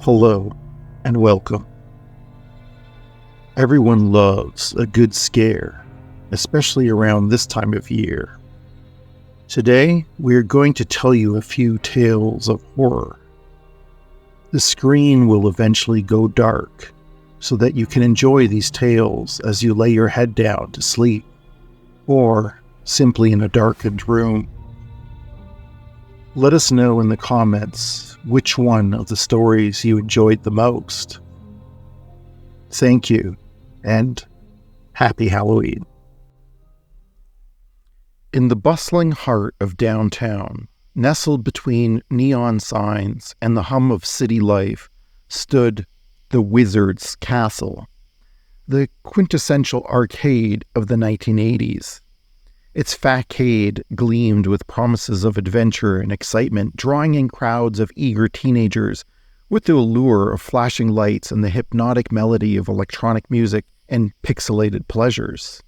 Hello and welcome. Everyone loves a good scare, especially around this time of year. Today, we're going to tell you a few tales of horror. The screen will eventually go dark so that you can enjoy these tales as you lay your head down to sleep, or simply in a darkened room. Let us know in the comments which one of the stories you enjoyed the most. Thank you, and happy Halloween. In the bustling heart of downtown, nestled between neon signs and the hum of city life, stood the Wizard's Castle, the quintessential arcade of the 1980s. Its facade gleamed with promises of adventure and excitement, drawing in crowds of eager teenagers with the allure of flashing lights and the hypnotic melody of electronic music and pixelated pleasures.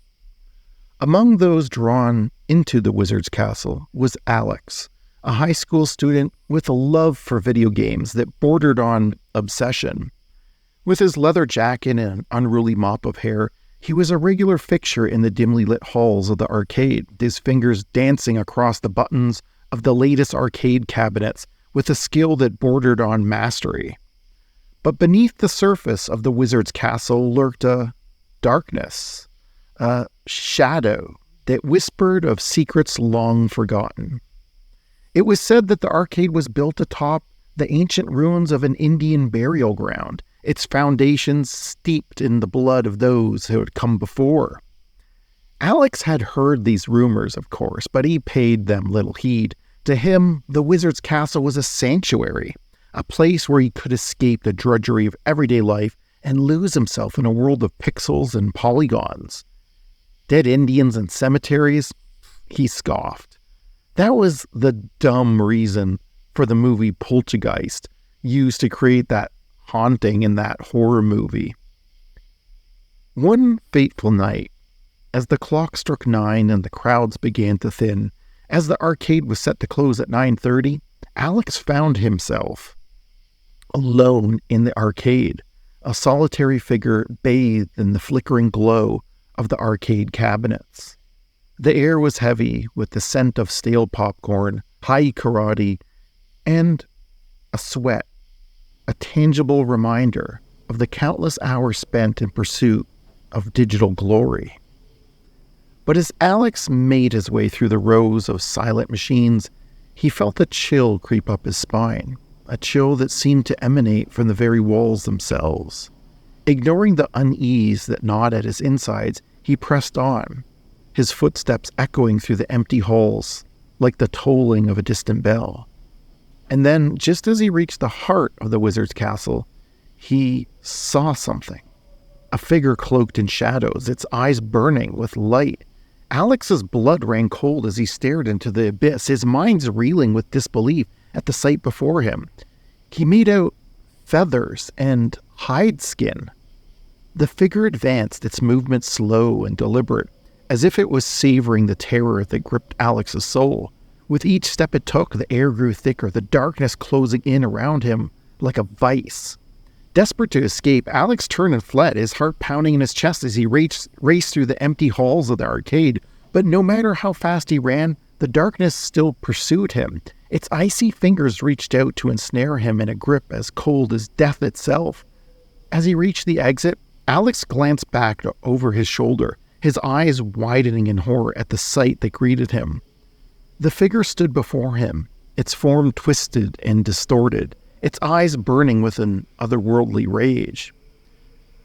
Among those drawn into the Wizard's Castle was Alex, a high school student with a love for video games that bordered on obsession. With his leather jacket and an unruly mop of hair, he was a regular fixture in the dimly lit halls of the arcade, his fingers dancing across the buttons of the latest arcade cabinets with a skill that bordered on mastery. But beneath the surface of the Wizard's Castle lurked a darkness, a shadow that whispered of secrets long forgotten. It was said that the arcade was built atop the ancient ruins of an Indian burial ground, its foundations steeped in the blood of those who had come before. Alex had heard these rumors, of course, but he paid them little heed. To him, the Wizard's Castle was a sanctuary, a place where he could escape the drudgery of everyday life and lose himself in a world of pixels and polygons. Dead Indians and cemeteries? He scoffed. That was the dumb reason for the movie Poltergeist, used to create that haunting in that horror movie. One fateful night, as the clock struck 9 and the crowds began to thin, as the arcade was set to close at 9:30, Alex found himself alone in the arcade, a solitary figure bathed in the flickering glow of the arcade cabinets. The air was heavy with the scent of stale popcorn, high karate, and a sweat, a tangible reminder of the countless hours spent in pursuit of digital glory. But as Alex made his way through the rows of silent machines, he felt a chill creep up his spine, a chill that seemed to emanate from the very walls themselves. Ignoring the unease that gnawed at his insides, he pressed on, his footsteps echoing through the empty halls like the tolling of a distant bell. And then, just as he reached the heart of the Wizard's Castle, he saw something. A figure cloaked in shadows, its eyes burning with light. Alex's blood ran cold as he stared into the abyss, his mind reeling with disbelief at the sight before him. He made out feathers and hide skin. The figure advanced, its movements slow and deliberate, as if it was savoring the terror that gripped Alex's soul. With each step it took, the air grew thicker, the darkness closing in around him like a vice. Desperate to escape, Alex turned and fled, his heart pounding in his chest as he raced through the empty halls of the arcade. But no matter how fast he ran, the darkness still pursued him. Its icy fingers reached out to ensnare him in a grip as cold as death itself. As he reached the exit, Alex glanced back over his shoulder, his eyes widening in horror at the sight that greeted him. The figure stood before him, its form twisted and distorted, its eyes burning with an otherworldly rage.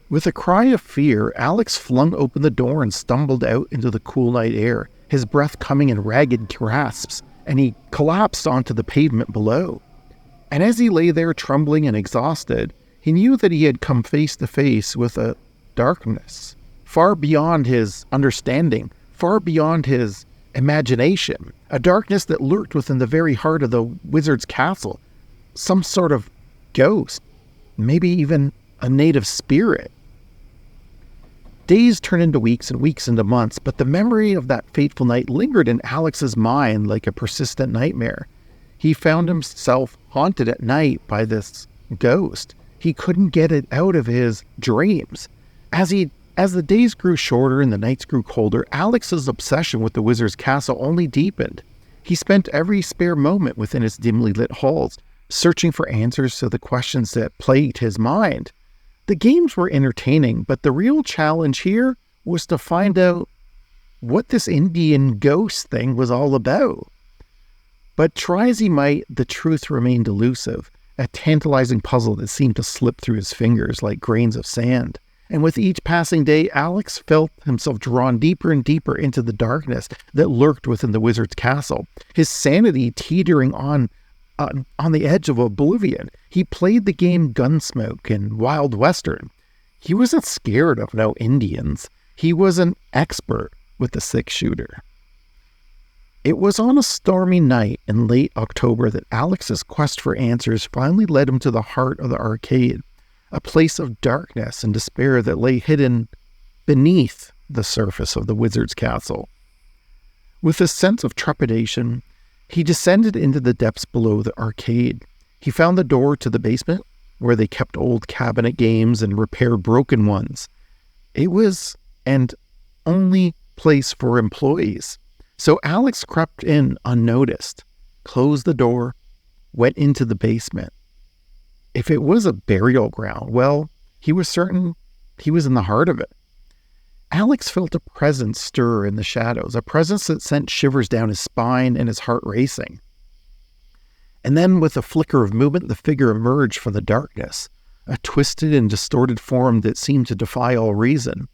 With a cry of fear, Alex flung open the door and stumbled out into the cool night air, his breath coming in ragged gasps, and he collapsed onto the pavement below. And as he lay there trembling and exhausted, he knew that he had come face to face with a darkness, far beyond his understanding, far beyond his imagination, a darkness that lurked within the very heart of the Wizard's Castle, some sort of ghost, maybe even a native spirit. Days turned into weeks and weeks into months, but the memory of that fateful night lingered in Alex's mind like a persistent nightmare. He found himself haunted at night by this ghost. He couldn't get it out of his dreams. As the days grew shorter and the nights grew colder, Alex's obsession with the wizard's castle only deepened. He spent every spare moment within its dimly lit halls, searching for answers to the questions that plagued his mind. The games were entertaining, but the real challenge here was to find out what this Indian ghost thing was all about. But try as he might, the truth remained elusive, a tantalizing puzzle that seemed to slip through his fingers like grains of sand. And with each passing day, Alex felt himself drawn deeper and deeper into the darkness that lurked within the wizard's castle, his sanity teetering on the edge of oblivion. He played the game Gunsmoke and Wild Western. He wasn't scared of no Indians. He was an expert with the six-shooter. It was on a stormy night in late October that Alex's quest for answers finally led him to the heart of the arcade, a place of darkness and despair that lay hidden beneath the surface of the wizard's castle. With a sense of trepidation, he descended into the depths below the arcade. He found the door to the basement, where they kept old cabinet games and repaired broken ones. It was an only place for employees. So Alex crept in unnoticed, closed the door, went into the basement. If it was a burial ground, well, he was certain he was in the heart of it. Alex felt a presence stir in the shadows, a presence that sent shivers down his spine and his heart racing. And then, with a flicker of movement, the figure emerged from the darkness, a twisted and distorted form that seemed to defy all reason.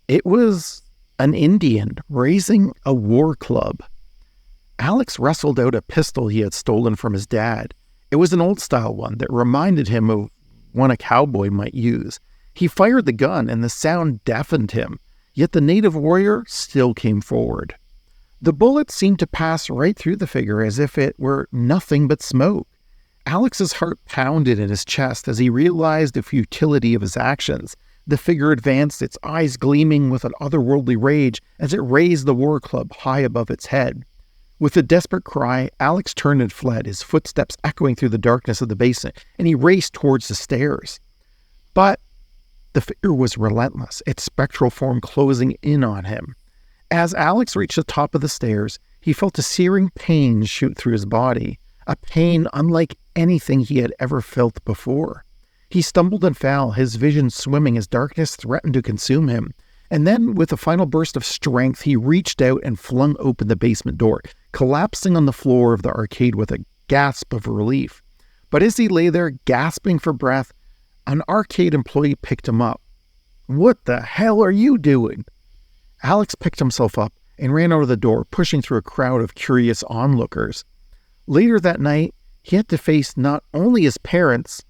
It was an Indian raising a war club. Alex wrestled out a pistol he had stolen from his dad. It was an old-style one that reminded him of one a cowboy might use. He fired the gun, and the sound deafened him, yet the native warrior still came forward. The bullet seemed to pass right through the figure as if it were nothing but smoke. Alex's heart pounded in his chest as he realized the futility of his actions. The figure advanced, its eyes gleaming with an otherworldly rage as it raised the war club high above its head. With a desperate cry, Alex turned and fled, his footsteps echoing through the darkness of the basement, and he raced towards the stairs. But the figure was relentless, its spectral form closing in on him. As Alex reached the top of the stairs, he felt a searing pain shoot through his body, a pain unlike anything he had ever felt before. He stumbled and fell, his vision swimming as darkness threatened to consume him. And then, with a final burst of strength, he reached out and flung open the basement door, collapsing on the floor of the arcade with a gasp of relief. But as he lay there, gasping for breath, an arcade employee picked him up. "What the hell are you doing?" Alex picked himself up and ran out of the door, pushing through a crowd of curious onlookers. Later that night, he had to face not only his parents,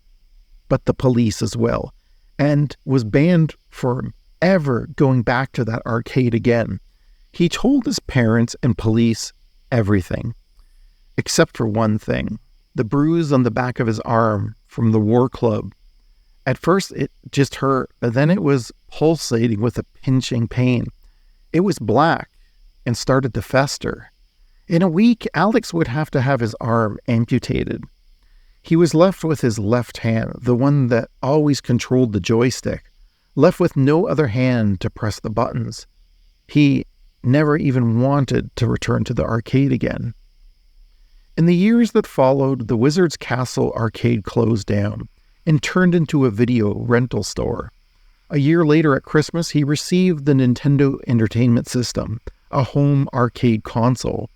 but the police as well, and was banned from ever going back to that arcade again. He told his parents and police everything, except for one thing, the bruise on the back of his arm from the war club. At first it just hurt, but then it was pulsating with a pinching pain. It was black and started to fester. In a week, Alex would have to have his arm amputated. He was left with his left hand, the one that always controlled the joystick, left with no other hand to press the buttons. He never even wanted to return to the arcade again. In the years that followed, the Wizard's Castle arcade closed down and turned into a video rental store. A year later at Christmas, he received the Nintendo Entertainment System, a home arcade console.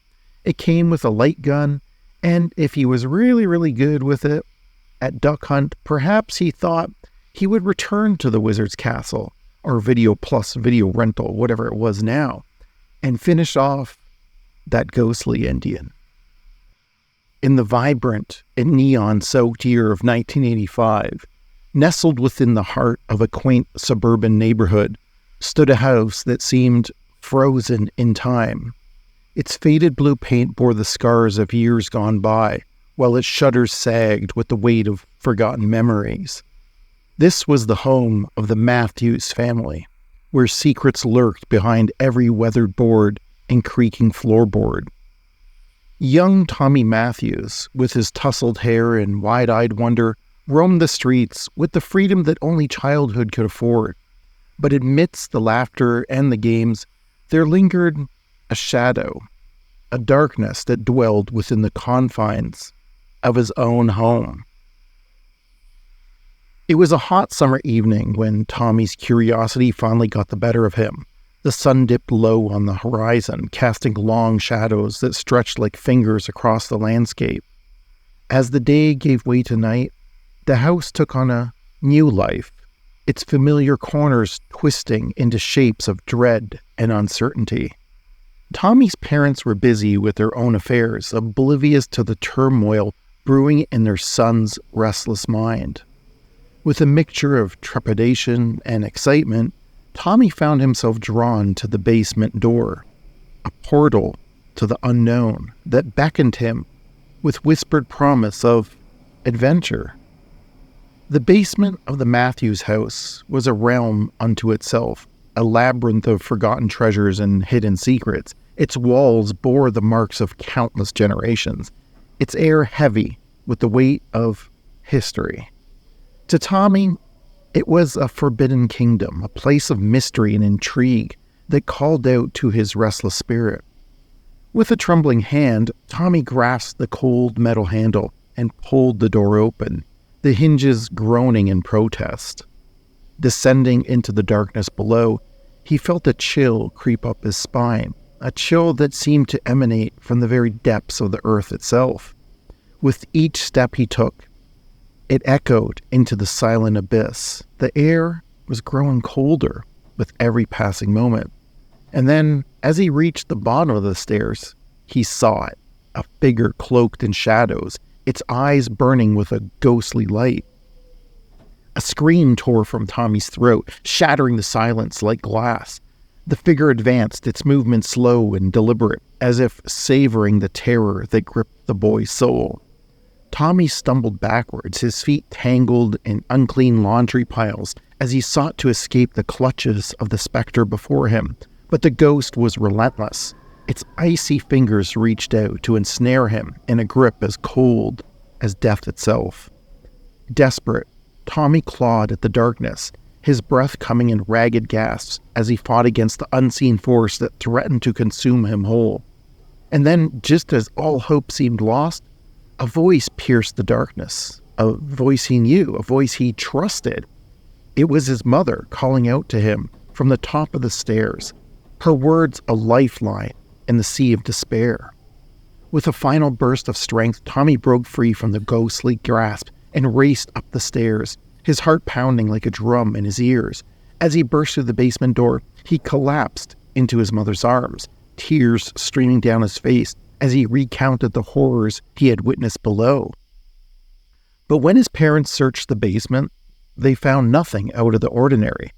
It came with a light gun, and if he was really, really good with it at Duck Hunt, perhaps he thought he would return to the Wizard's Castle, or Video Plus Video Rental, whatever it was now, and finish off that ghostly Indian. In the vibrant and neon-soaked year of 1985, nestled within the heart of a quaint suburban neighborhood, stood a house that seemed frozen in time. Its faded blue paint bore the scars of years gone by, while its shutters sagged with the weight of forgotten memories. This was the home of the Matthews family, where secrets lurked behind every weathered board and creaking floorboard. Young Tommy Matthews, with his tousled hair and wide-eyed wonder, roamed the streets with the freedom that only childhood could afford. But amidst the laughter and the games, there lingered a shadow, a darkness that dwelled within the confines of his own home. It was a hot summer evening when Tommy's curiosity finally got the better of him. The sun dipped low on the horizon, casting long shadows that stretched like fingers across the landscape. As the day gave way to night, the house took on a new life, its familiar corners twisting into shapes of dread and uncertainty. Tommy's parents were busy with their own affairs, oblivious to the turmoil brewing in their son's restless mind. With a mixture of trepidation and excitement, Tommy found himself drawn to the basement door, a portal to the unknown that beckoned him with whispered promise of adventure. The basement of the Matthews house was a realm unto itself, a labyrinth of forgotten treasures and hidden secrets. Its walls bore the marks of countless generations, its air heavy with the weight of history. To Tommy, it was a forbidden kingdom, a place of mystery and intrigue that called out to his restless spirit. With a trembling hand, Tommy grasped the cold metal handle and pulled the door open, the hinges groaning in protest. Descending into the darkness below, he felt a chill creep up his spine, a chill that seemed to emanate from the very depths of the earth itself. With each step he took, it echoed into the silent abyss. The air was growing colder with every passing moment. And then, as he reached the bottom of the stairs, he saw it, a figure cloaked in shadows, its eyes burning with a ghostly light. A scream tore from Tommy's throat, shattering the silence like glass. The figure advanced, its movement slow and deliberate, as if savoring the terror that gripped the boy's soul. Tommy stumbled backwards, his feet tangled in unclean laundry piles as he sought to escape the clutches of the specter before him. But the ghost was relentless. Its icy fingers reached out to ensnare him in a grip as cold as death itself. Desperate, Tommy clawed at the darkness, his breath coming in ragged gasps as he fought against the unseen force that threatened to consume him whole. And then, just as all hope seemed lost, a voice pierced the darkness, a voice he knew, a voice he trusted. It was his mother calling out to him from the top of the stairs, her words a lifeline in the sea of despair. With a final burst of strength, Tommy broke free from the ghostly grasp and raced up the stairs, his heart pounding like a drum in his ears. As he burst through the basement door, he collapsed into his mother's arms, tears streaming down his face as he recounted the horrors he had witnessed below. But when his parents searched the basement, they found nothing out of the ordinary.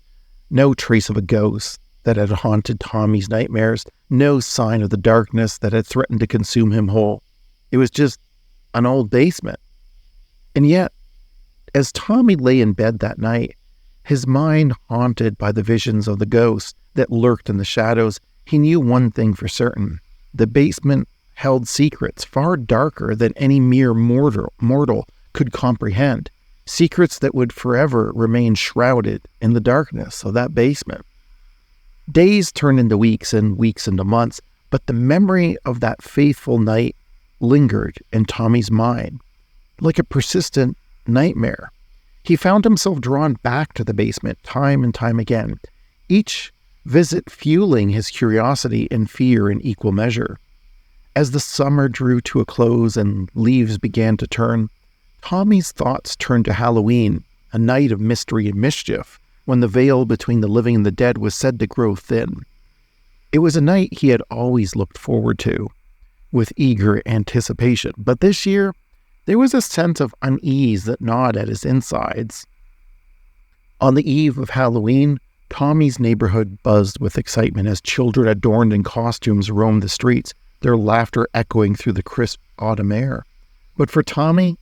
No trace of a ghost that had haunted Tommy's nightmares, no sign of the darkness that had threatened to consume him whole. It was just an old basement. And yet, as Tommy lay in bed that night, his mind haunted by the visions of the ghosts that lurked in the shadows, he knew one thing for certain. The basement held secrets far darker than any mere mortal could comprehend, secrets that would forever remain shrouded in the darkness of that basement. Days turned into weeks and weeks into months, but the memory of that faithful night lingered in Tommy's mind like a persistent nightmare. He found himself drawn back to the basement time and time again, each visit fueling his curiosity and fear in equal measure. As the summer drew to a close and leaves began to turn, Tommy's thoughts turned to Halloween, a night of mystery and mischief, when the veil between the living and the dead was said to grow thin. It was a night he had always looked forward to, with eager anticipation, but this year, there was a sense of unease that gnawed at his insides. On the eve of Halloween, Tommy's neighborhood buzzed with excitement as children adorned in costumes roamed the streets, their laughter echoing through the crisp autumn air. But for Tommy,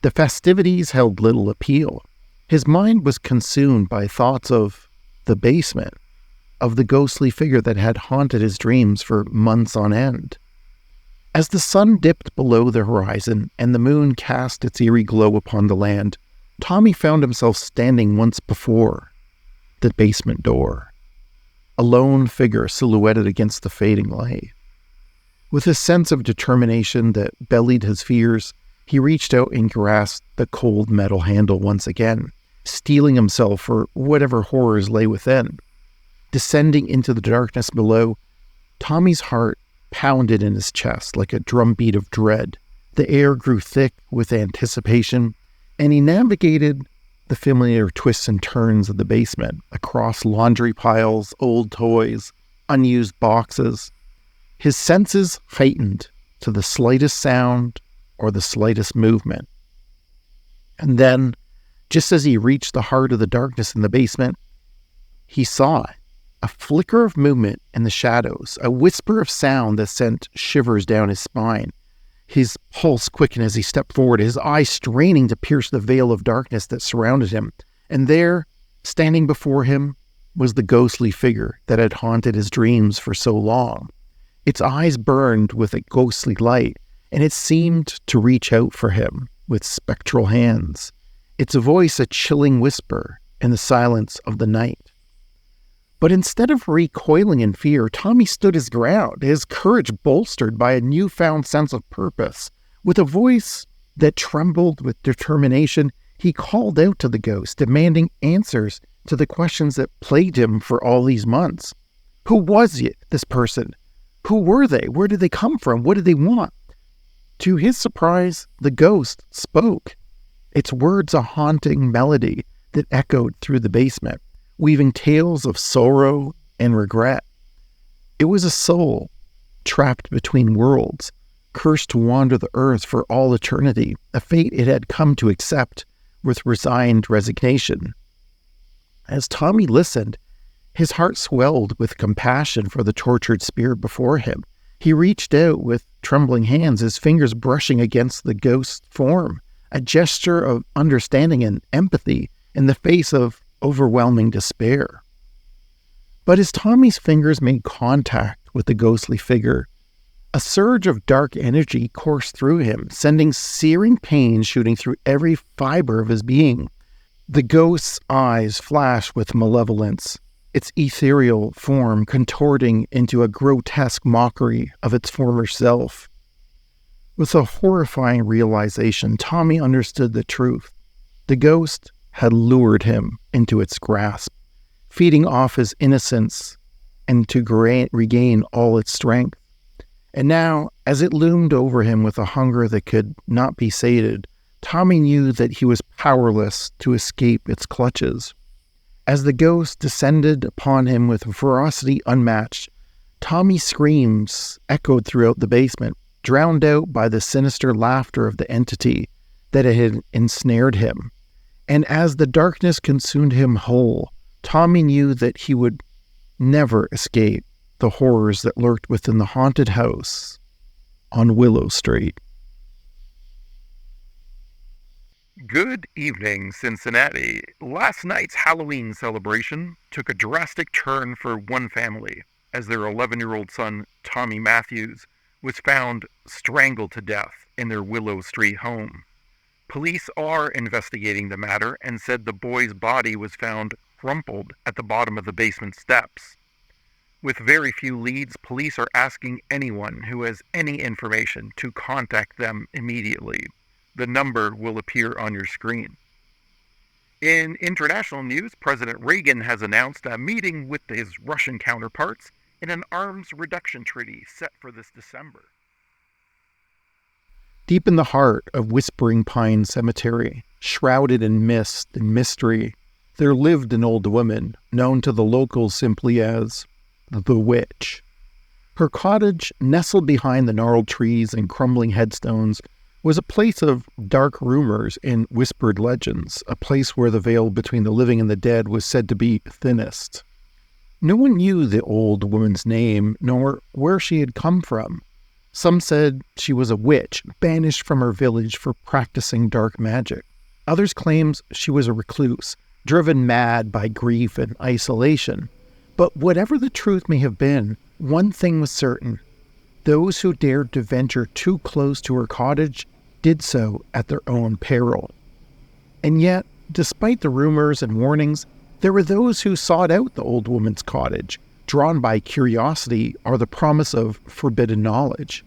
the festivities held little appeal. His mind was consumed by thoughts of the basement, of the ghostly figure that had haunted his dreams for months on end. As the sun dipped below the horizon and the moon cast its eerie glow upon the land, Tommy found himself standing once before the basement door, a lone figure silhouetted against the fading light. With a sense of determination that bellied his fears, he reached out and grasped the cold metal handle once again, steeling himself for whatever horrors lay within. Descending into the darkness below, Tommy's heart pounded in his chest like a drumbeat of dread. The air grew thick with anticipation, and he navigated the familiar twists and turns of the basement, across laundry piles, old toys, unused boxes. His senses heightened to the slightest sound or the slightest movement. And then, just as he reached the heart of the darkness in the basement, he saw a flicker of movement in the shadows, a whisper of sound that sent shivers down his spine. His pulse quickened as he stepped forward, his eyes straining to pierce the veil of darkness that surrounded him. And there, standing before him, was the ghostly figure that had haunted his dreams for so long. Its eyes burned with a ghostly light, and it seemed to reach out for him with spectral hands, its voice a chilling whisper in the silence of the night. But instead of recoiling in fear, Tommy stood his ground, his courage bolstered by a newfound sense of purpose. With a voice that trembled with determination, he called out to the ghost, demanding answers to the questions that plagued him for all these months. Who was this person? Who were they? Where did they come from? What did they want? To his surprise, the ghost spoke, its words a haunting melody that echoed through the basement, weaving tales of sorrow and regret. It was a soul trapped between worlds, cursed to wander the earth for all eternity, a fate it had come to accept with resigned resignation. As Tommy listened, his heart swelled with compassion for the tortured spirit before him. He reached out with trembling hands, his fingers brushing against the ghost's form, a gesture of understanding and empathy in the face of overwhelming despair. But as Tommy's fingers made contact with the ghostly figure, a surge of dark energy coursed through him, sending searing pain shooting through every fiber of his being. The ghost's eyes flashed with malevolence, its ethereal form contorting into a grotesque mockery of its former self. With a horrifying realization, Tommy understood the truth. The ghost had lured him into its grasp, feeding off his innocence and to regain all its strength. And now, as it loomed over him with a hunger that could not be sated, Tommy knew that he was powerless to escape its clutches. As the ghost descended upon him with ferocity unmatched, Tommy's screams echoed throughout the basement, drowned out by the sinister laughter of the entity that had ensnared him. And as the darkness consumed him whole, Tommy knew that he would never escape the horrors that lurked within the haunted house on Willow Street. Good evening, Cincinnati. Last night's Halloween celebration took a drastic turn for one family, as their 11-year-old son, Tommy Matthews, was found strangled to death in their Willow Street home. Police are investigating the matter and said the boy's body was found crumpled at the bottom of the basement steps. With very few leads, police are asking anyone who has any information to contact them immediately. The number will appear on your screen. In international news, President Reagan has announced a meeting with his Russian counterparts in an arms reduction treaty set for this December. Deep in the heart of Whispering Pine Cemetery, shrouded in mist and mystery, there lived an old woman known to the locals simply as the Witch. Her cottage, nestled behind the gnarled trees and crumbling headstones, was a place of dark rumors and whispered legends, a place where the veil between the living and the dead was said to be thinnest. No one knew the old woman's name, nor where she had come from. Some said she was a witch, banished from her village for practicing dark magic. Others claimed she was a recluse, driven mad by grief and isolation. But whatever the truth may have been, one thing was certain. Those who dared to venture too close to her cottage did so at their own peril. And yet, Despite the rumors and warnings, there were those who sought out the old woman's cottage, drawn by curiosity or the promise of forbidden knowledge.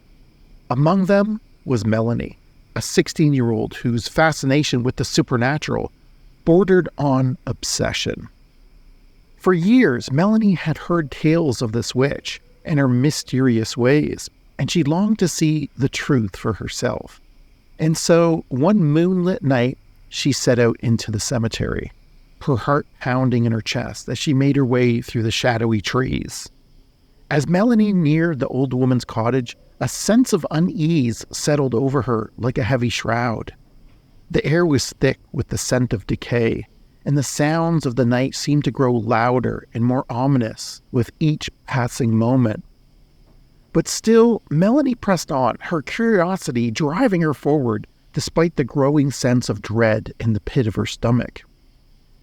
Among them was Melanie, a 16-year-old whose fascination with the supernatural bordered on obsession. For years, Melanie had heard tales of this witch and her mysterious ways, and she longed to see the truth for herself. And so, one moonlit night, she set out into the cemetery, her heart pounding in her chest as she made her way through the shadowy trees. As Melanie neared the old woman's cottage, a sense of unease settled over her like a heavy shroud. The air was thick with the scent of decay, and the sounds of the night seemed to grow louder and more ominous with each passing moment. But still, Melanie pressed on, her curiosity driving her forward despite the growing sense of dread in the pit of her stomach.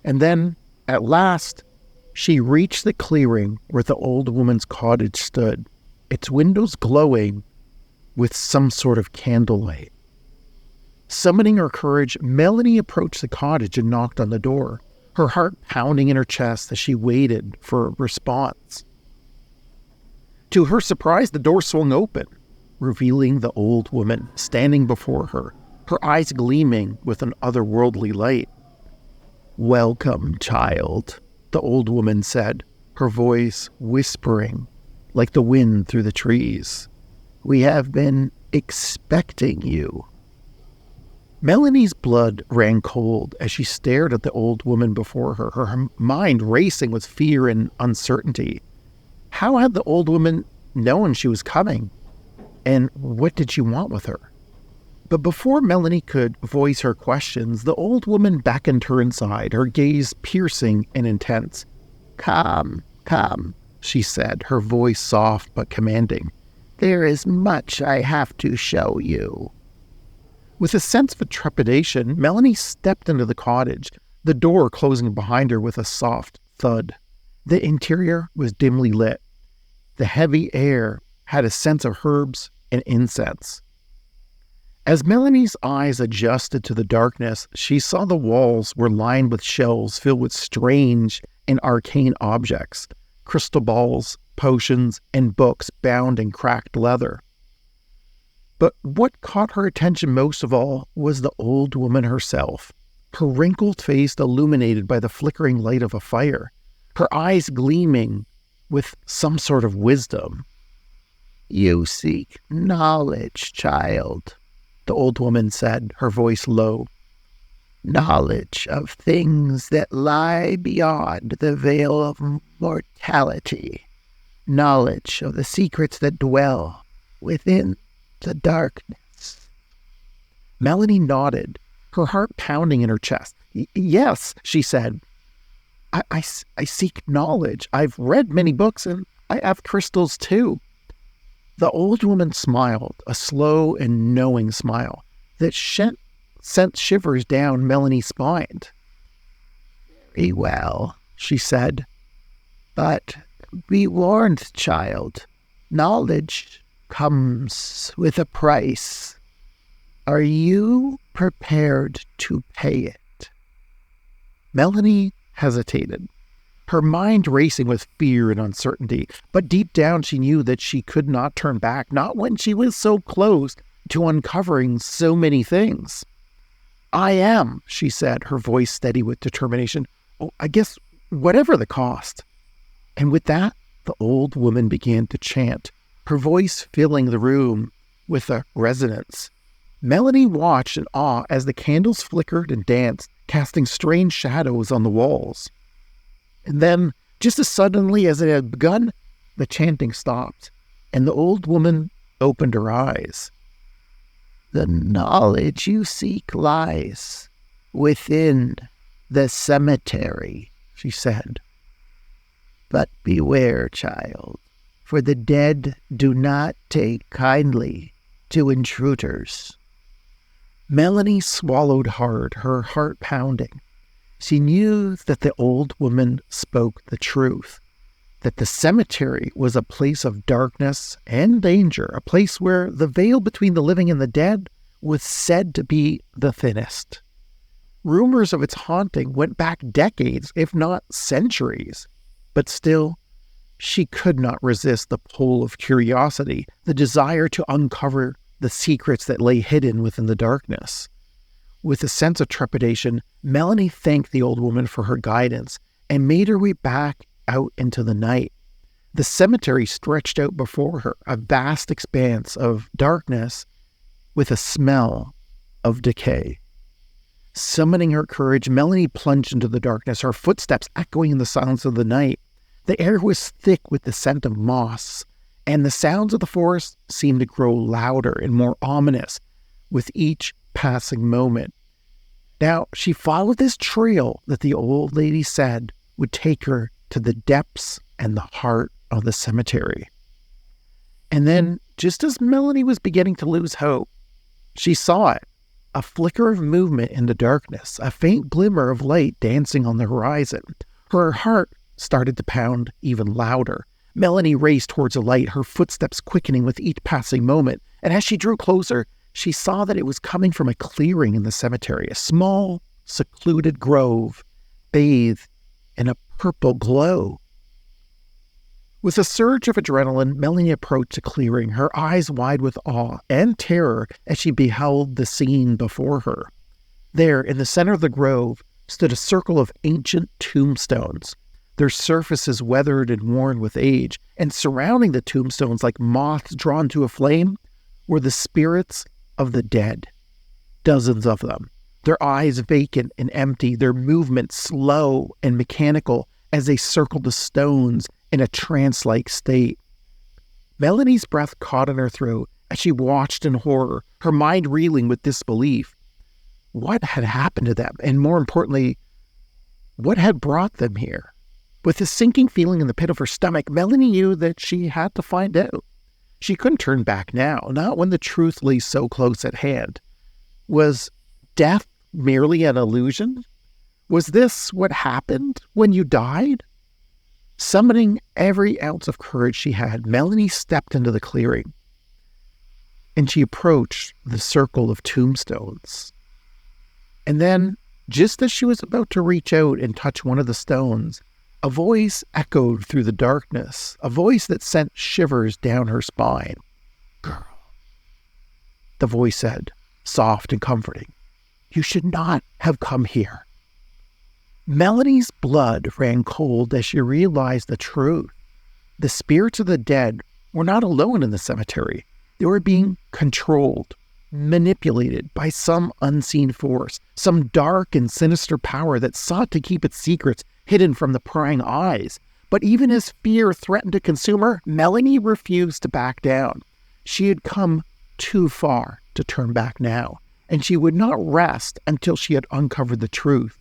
And then, at last, she reached the clearing where the old woman's cottage stood, its windows glowing with some sort of candlelight. Summoning her courage, Melanie approached the cottage and knocked on the door, her heart pounding in her chest as she waited for a response. To her surprise, the door swung open, revealing the old woman standing before her, her eyes gleaming with an otherworldly light. "Welcome, child," the old woman said, her voice whispering like the wind through the trees. "We have been expecting you." Melanie's blood ran cold as she stared at the old woman before her, her mind racing with fear and uncertainty. How had the old woman known she was coming? And what did she want with her? But before Melanie could voice her questions, the old woman beckoned her inside, her gaze piercing and intense. Come, she said, her voice soft but commanding. "There is much I have to show you." With a sense of trepidation, Melanie stepped into the cottage, the door closing behind her with a soft thud. The interior was dimly lit. The heavy air had a sense of herbs and incense. As Melanie's eyes adjusted to the darkness, she saw the walls were lined with shelves filled with strange and arcane objects, crystal balls, potions, and books bound in cracked leather. But what caught her attention most of all was the old woman herself, her wrinkled face illuminated by the flickering light of a fire, her eyes gleaming with some sort of wisdom. "You seek knowledge, child," the old woman said, her voice low. "Knowledge of things that lie beyond the veil of mortality. Knowledge of the secrets that dwell within the darkness." Melanie nodded, her heart pounding in her chest. "Yes," she said. I seek knowledge. I've read many books, and I have crystals too." The old woman smiled, a slow and knowing smile that sent shivers down Melanie's spine. "Very well," she said. "But be warned, child. Knowledge comes with a price. Are you prepared to pay it?" Melanie hesitated, her mind racing with fear and uncertainty, but deep down she knew that she could not turn back, not when she was so close to uncovering so many things. "I am," she said, her voice steady with determination. "Oh, I guess whatever the cost." And with that, the old woman began to chant, her voice filling the room with a resonance. Melanie watched in awe as the candles flickered and danced, casting strange shadows on the walls. And then, just as suddenly as it had begun, the chanting stopped, and the old woman opened her eyes. "The knowledge you seek lies within the cemetery," she said. "But beware, child, for the dead do not take kindly to intruders." Melanie swallowed hard, her heart pounding. She knew that the old woman spoke the truth, that the cemetery was a place of darkness and danger, a place where the veil between the living and the dead was said to be the thinnest. Rumors of its haunting went back decades, if not centuries. But still, she could not resist the pull of curiosity, the desire to uncover the secrets that lay hidden within the darkness. With a sense of trepidation, Melanie thanked the old woman for her guidance and made her way back out into the night. The cemetery stretched out before her, a vast expanse of darkness with a smell of decay. Summoning her courage, Melanie plunged into the darkness, her footsteps echoing in the silence of the night. The air was thick with the scent of moss, and the sounds of the forest seemed to grow louder and more ominous with each passing moment. Now, she followed this trail that the old lady said would take her to the depths and the heart of the cemetery. And then, just as Melanie was beginning to lose hope, she saw it. A flicker of movement in the darkness, a faint glimmer of light dancing on the horizon. Her heart started to pound even louder. Melanie raced towards the light, her footsteps quickening with each passing moment. And as she drew closer, she saw that it was coming from a clearing in the cemetery, a small, secluded grove, bathed in a purple glow. With a surge of adrenaline, Melanie approached the clearing, her eyes wide with awe and terror as she beheld the scene before her. There, in the center of the grove, stood a circle of ancient tombstones, their surfaces weathered and worn with age, and surrounding the tombstones like moths drawn to a flame were the spirits of the dead. Dozens of them, their eyes vacant and empty, their movements slow and mechanical as they circled the stones in a trance-like state. Melanie's breath caught in her throat as she watched in horror, her mind reeling with disbelief. What had happened to them? And more importantly, what had brought them here? With a sinking feeling in the pit of her stomach, Melanie knew that she had to find out. She couldn't turn back now, not when the truth lay so close at hand. Was death merely an illusion? Was this what happened when you died? Summoning every ounce of courage she had, Melanie stepped into the clearing, and she approached the circle of tombstones. And then, just as she was about to reach out and touch one of the stones, a voice echoed through the darkness, a voice that sent shivers down her spine. "Girl," the voice said, soft and comforting, "you should not have come here." Melanie's blood ran cold as she realized the truth. The spirits of the dead were not alone in the cemetery. They were being controlled, manipulated by some unseen force, some dark and sinister power that sought to keep its secrets hidden from the prying eyes. But even as fear threatened to consume her, Melanie refused to back down. She had come too far to turn back now, and she would not rest until she had uncovered the truth.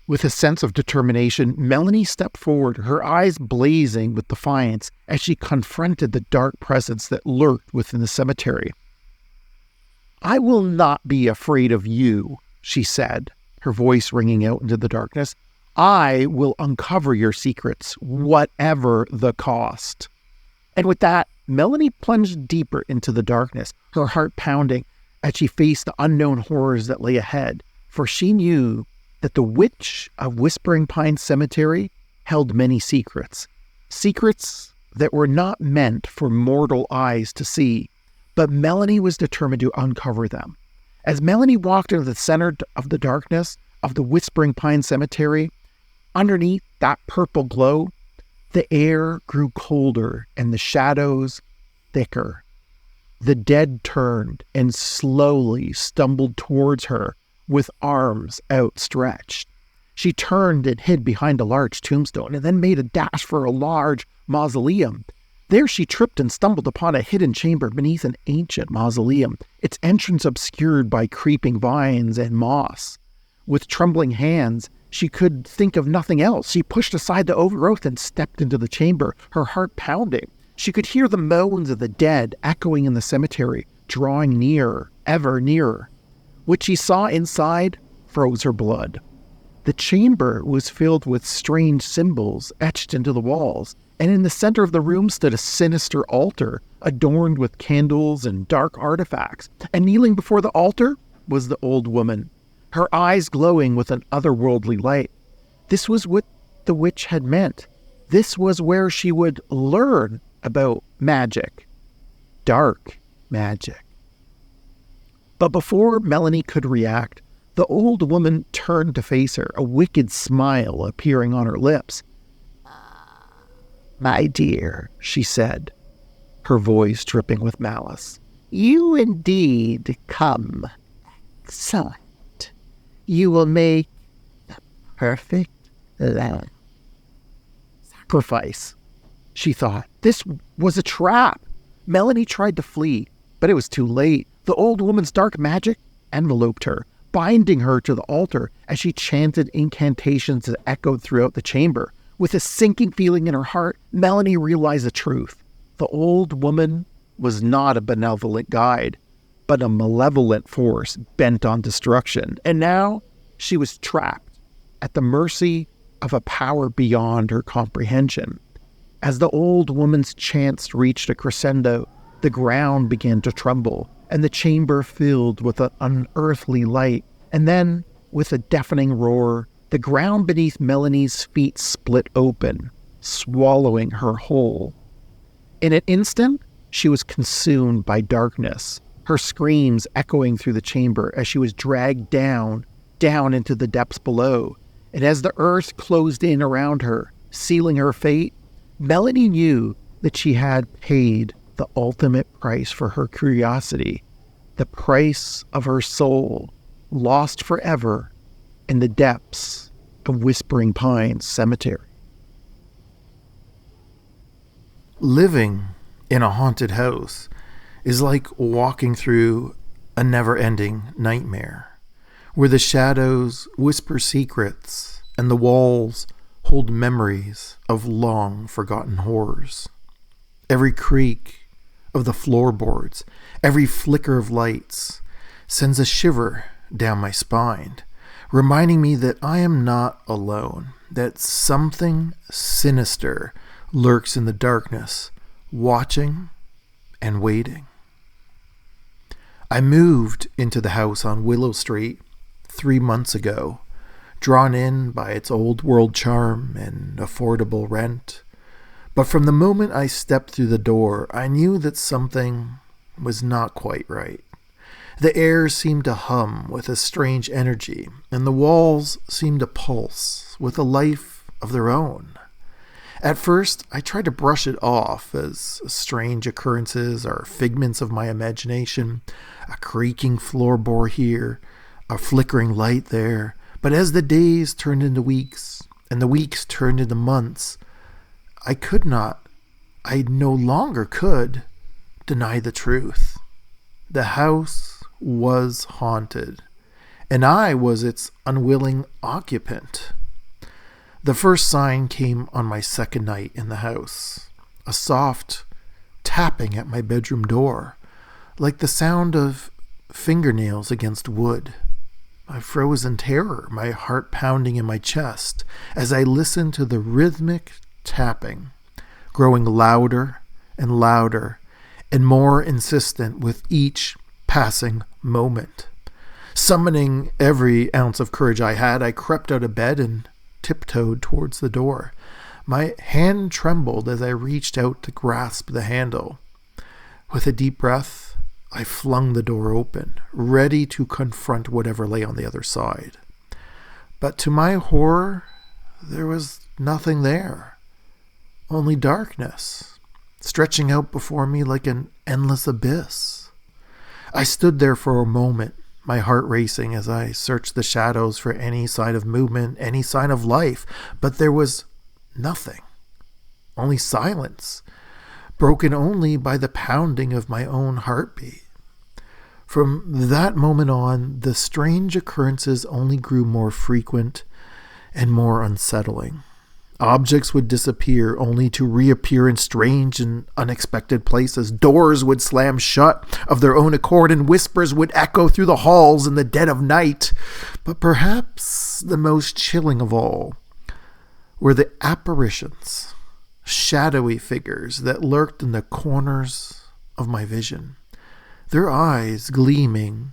With a sense of determination, Melanie stepped forward, her eyes blazing with defiance as she confronted the dark presence that lurked within the cemetery. "I will not be afraid of you," she said, her voice ringing out into the darkness. "I will uncover your secrets, whatever the cost." And with that, Melanie plunged deeper into the darkness, her heart pounding as she faced the unknown horrors that lay ahead, for she knew that the Witch of Whispering Pines Cemetery held many secrets. Secrets that were not meant for mortal eyes to see, but Melanie was determined to uncover them. As Melanie walked into the center of the darkness of the Whispering Pines Cemetery, underneath that purple glow, the air grew colder and the shadows thicker. The dead turned and slowly stumbled towards her, with arms outstretched. She turned and hid behind a large tombstone and then made a dash for a large mausoleum. There she tripped and stumbled upon a hidden chamber beneath an ancient mausoleum, its entrance obscured by creeping vines and moss. With trembling hands, she could think of nothing else. She pushed aside the overgrowth and stepped into the chamber, her heart pounding. She could hear the moans of the dead echoing in the cemetery, drawing nearer, ever nearer. What she saw inside froze her blood. The chamber was filled with strange symbols etched into the walls, and in the center of the room stood a sinister altar, adorned with candles and dark artifacts. And kneeling before the altar was the old woman. her eyes glowing with an otherworldly light. This was what the witch had meant. This was where she would learn about magic. Dark magic. But before Melanie could react, the old woman turned to face her, a wicked smile appearing on her lips. "My dear," she said, her voice dripping with malice, "you indeed come excellent. You will make the perfect lamb." Sacrifice, she thought. This was a trap. Melanie tried to flee, but it was too late. The old woman's dark magic enveloped her, binding her to the altar as she chanted incantations that echoed throughout the chamber. With a sinking feeling in her heart, Melanie realized the truth. The old woman was not a benevolent guide, but a malevolent force bent on destruction. And now she was trapped at the mercy of a power beyond her comprehension. As the old woman's chants reached a crescendo, the ground began to tremble, and the chamber filled with an unearthly light. And then, with a deafening roar, the ground beneath Melanie's feet split open, swallowing her whole. In an instant, she was consumed by darkness, her screams echoing through the chamber as she was dragged down into the depths below. And as the earth closed in around her, sealing her fate, Melanie knew that she had paid the ultimate price for her curiosity, the price of her soul, lost forever in the depths of Whispering Pines Cemetery. Living in a haunted house is like walking through a never-ending nightmare, where the shadows whisper secrets and the walls hold memories of long-forgotten horrors. Every creak of the floorboards, every flicker of lights sends a shiver down my spine, reminding me that I am not alone, that something sinister lurks in the darkness, watching and waiting. I moved into the house on Willow Street 3 months ago, drawn in by its old world charm and affordable rent. But from the moment I stepped through the door, I knew that something was not quite right. The air seemed to hum with a strange energy, and the walls seemed to pulse with a life of their own. At first, I tried to brush it off as strange occurrences or figments of my imagination, a creaking floorboard here, a flickering light there. But as the days turned into weeks, and the weeks turned into months, I no longer could deny the truth. The house was haunted, and I was its unwilling occupant. The first sign came on my second night in the house, a soft tapping at my bedroom door, like the sound of fingernails against wood. I froze in terror, my heart pounding in my chest, as I listened to the rhythmic tapping, growing louder and louder, and more insistent with each passing moment. Summoning every ounce of courage I had, I crept out of bed and tiptoed towards the door. My hand trembled as I reached out to grasp the handle. With a deep breath, I flung the door open, ready to confront whatever lay on the other side. But to my horror, there was nothing there. Only darkness, stretching out before me like an endless abyss. I stood there for a moment, my heart racing as I searched the shadows for any sign of movement, any sign of life, but there was nothing. Only silence, broken only by the pounding of my own heartbeat. From that moment on, the strange occurrences only grew more frequent and more unsettling. Objects would disappear only to reappear in strange and unexpected places. Doors would slam shut of their own accord, and whispers would echo through the halls in the dead of night. But perhaps the most chilling of all were the apparitions, shadowy figures that lurked in the corners of my vision, their eyes gleaming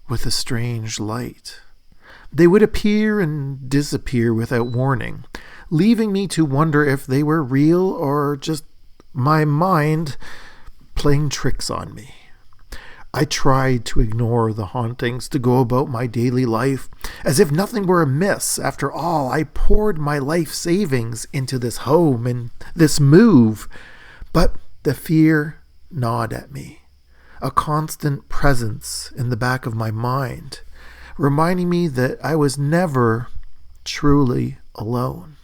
with a strange light. They would appear and disappear without warning, leaving me to wonder if they were real or just my mind playing tricks on me. I tried to ignore the hauntings, to go about my daily life as if nothing were amiss. After all, I poured my life savings into this home and this move. But the fear gnawed at me, a constant presence in the back of my mind, reminding me that I was never truly alone.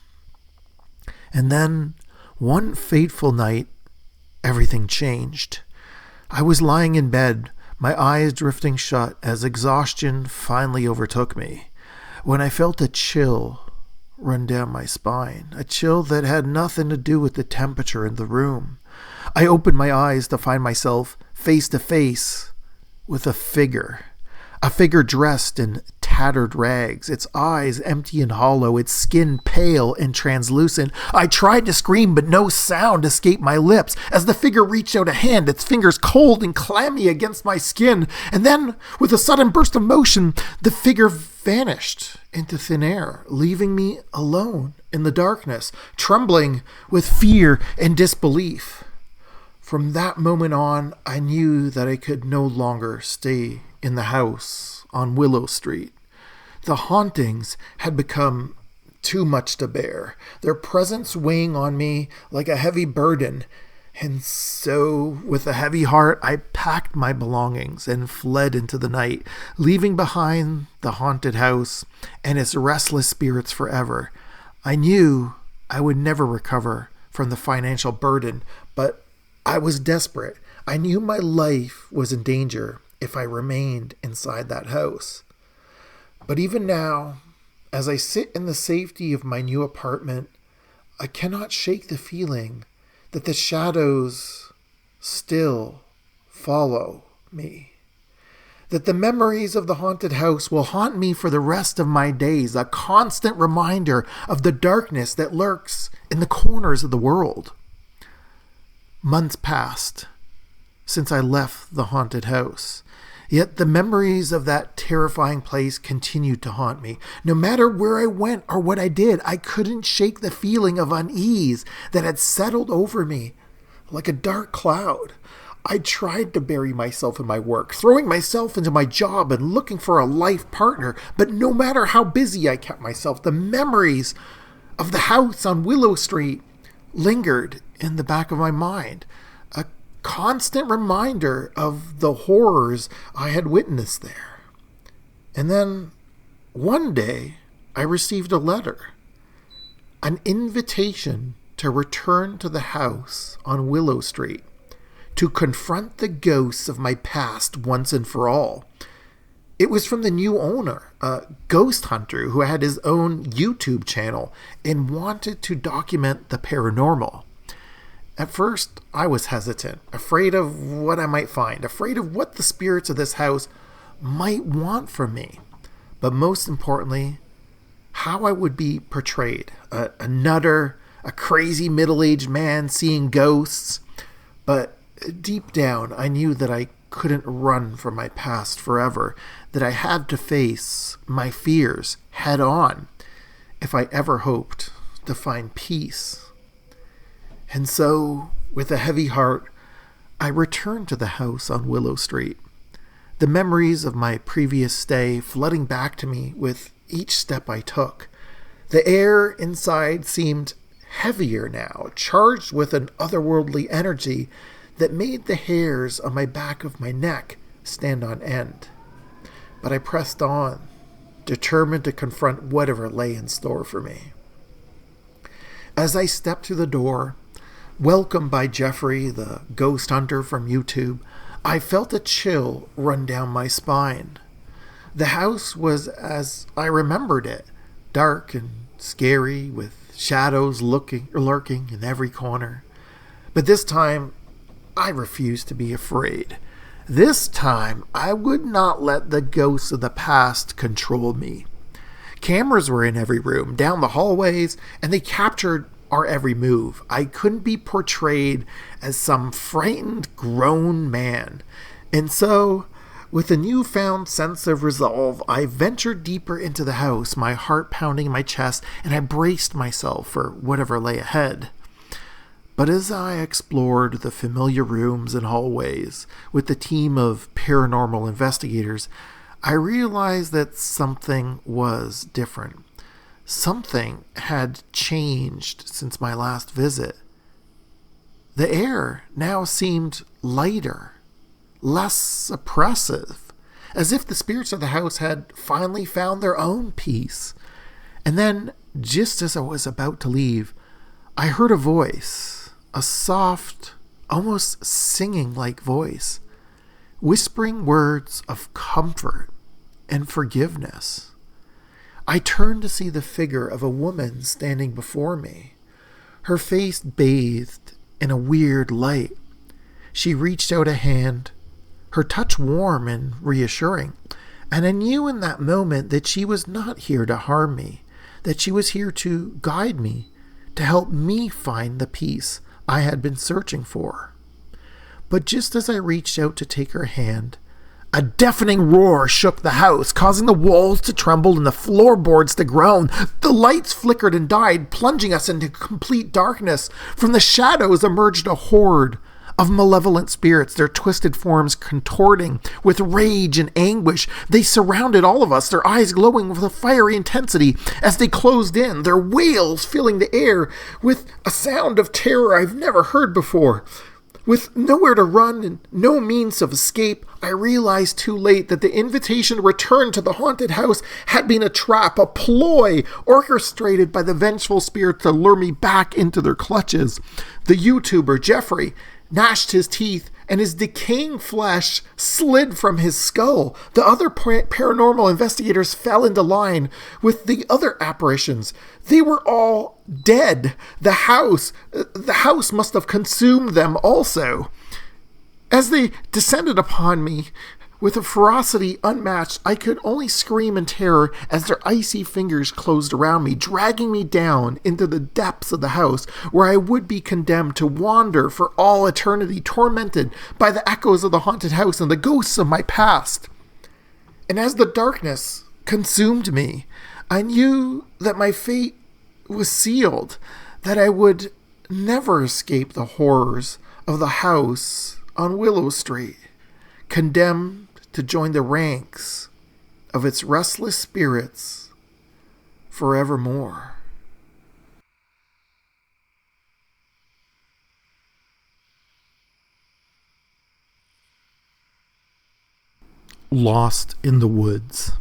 And then, one fateful night, everything changed. I was lying in bed, my eyes drifting shut as exhaustion finally overtook me, when I felt a chill run down my spine, a chill that had nothing to do with the temperature in the room. I opened my eyes to find myself face to face with a figure dressed in tattered rags, its eyes empty and hollow, its skin pale and translucent. I tried to scream, but no sound escaped my lips as the figure reached out a hand, its fingers cold and clammy against my skin. And then, with a sudden burst of motion, the figure vanished into thin air, leaving me alone in the darkness, trembling with fear and disbelief. From that moment on, I knew that I could no longer stay in the house on Willow Street. The hauntings had become too much to bear, their presence weighing on me like a heavy burden. And so, with a heavy heart, I packed my belongings and fled into the night, leaving behind the haunted house and its restless spirits forever. I knew I would never recover from the financial burden, but I was desperate. I knew my life was in danger if I remained inside that house. But even now, as I sit in the safety of my new apartment, I cannot shake the feeling that the shadows still follow me. That the memories of the haunted house will haunt me for the rest of my days, a constant reminder of the darkness that lurks in the corners of the world. Months passed since I left the haunted house. Yet the memories of that terrifying place continued to haunt me. No matter where I went or what I did, I couldn't shake the feeling of unease that had settled over me like a dark cloud. I tried to bury myself in my work, throwing myself into my job and looking for a life partner. But no matter how busy I kept myself, the memories of the house on Willow Street lingered in the back of my mind. A constant reminder of the horrors I had witnessed there. And then one day I received a letter, an invitation to return to the house on Willow Street, to confront the ghosts of my past once and for all. It was from the new owner, a ghost hunter who had his own YouTube channel and wanted to document the paranormal. At first, I was hesitant, afraid of what I might find, afraid of what the spirits of this house might want from me. But most importantly, how I would be portrayed. A nutter, a crazy middle-aged man seeing ghosts. But deep down, I knew that I couldn't run from my past forever, that I had to face my fears head on if I ever hoped to find peace. And so, with a heavy heart, I returned to the house on Willow Street, the memories of my previous stay flooding back to me with each step I took. The air inside seemed heavier now, charged with an otherworldly energy that made the hairs on my back of my neck stand on end. But I pressed on, determined to confront whatever lay in store for me. As I stepped through the door, welcomed by Jeffrey, the ghost hunter from YouTube, I felt a chill run down my spine. The house was as I remembered it, dark and scary, with shadows lurking in every corner. But this time, I refused to be afraid. This time, I would not let the ghosts of the past control me. Cameras were in every room, down the hallways, and they captured our every move. I couldn't be portrayed as some frightened, grown man. And so, With a newfound sense of resolve, I ventured deeper into the house, my heart pounding in my chest, and I braced myself for whatever lay ahead. But as I explored the familiar rooms and hallways with the team of paranormal investigators, I realized that something was different. Something had changed since my last visit. The air now seemed lighter, less oppressive, as if the spirits of the house had finally found their own peace. And then, just as I was about to leave, I heard a voice, a soft, almost singing-like voice, whispering words of comfort and forgiveness. I turned to see the figure of a woman standing before me, her face bathed in a weird light. She reached out a hand, her touch warm and reassuring, and I knew in that moment that she was not here to harm me, that she was here to guide me, to help me find the peace I had been searching for. But just as I reached out to take her hand, a deafening roar shook the house, causing the walls to tremble and the floorboards to groan. The lights flickered and died, plunging us into complete darkness. From the shadows emerged a horde of malevolent spirits, their twisted forms contorting with rage and anguish. They surrounded all of us, their eyes glowing with a fiery intensity as they closed in, their wails filling the air with a sound of terror I've never heard before. With nowhere to run and no means of escape, I realized too late that the invitation to return to the haunted house had been a trap, a ploy orchestrated by the vengeful spirit to lure me back into their clutches. The YouTuber, Jeffrey, gnashed his teeth, and his decaying flesh slid from his skull. The other paranormal investigators fell into line with the other apparitions. They were all dead. The house must have consumed them also. As they descended upon me with a ferocity unmatched, I could only scream in terror as their icy fingers closed around me, dragging me down into the depths of the house, where I would be condemned to wander for all eternity, tormented by the echoes of the haunted house and the ghosts of my past. And as the darkness consumed me, I knew that my fate was sealed, that I would never escape the horrors of the house on Willow Street, condemned to join the ranks of its restless spirits forevermore. Lost in the woods.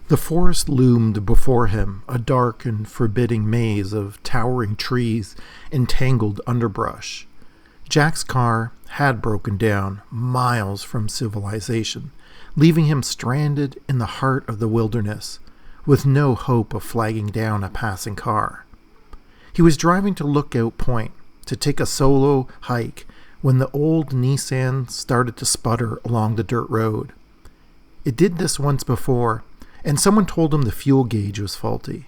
The forest loomed before him, a dark and forbidding maze of towering trees and tangled underbrush. Jack's car had broken down miles from civilization, leaving him stranded in the heart of the wilderness, with no hope of flagging down a passing car. He was driving to Lookout Point to take a solo hike when the old Nissan started to sputter along the dirt road. It did this once before, and someone told him the fuel gauge was faulty.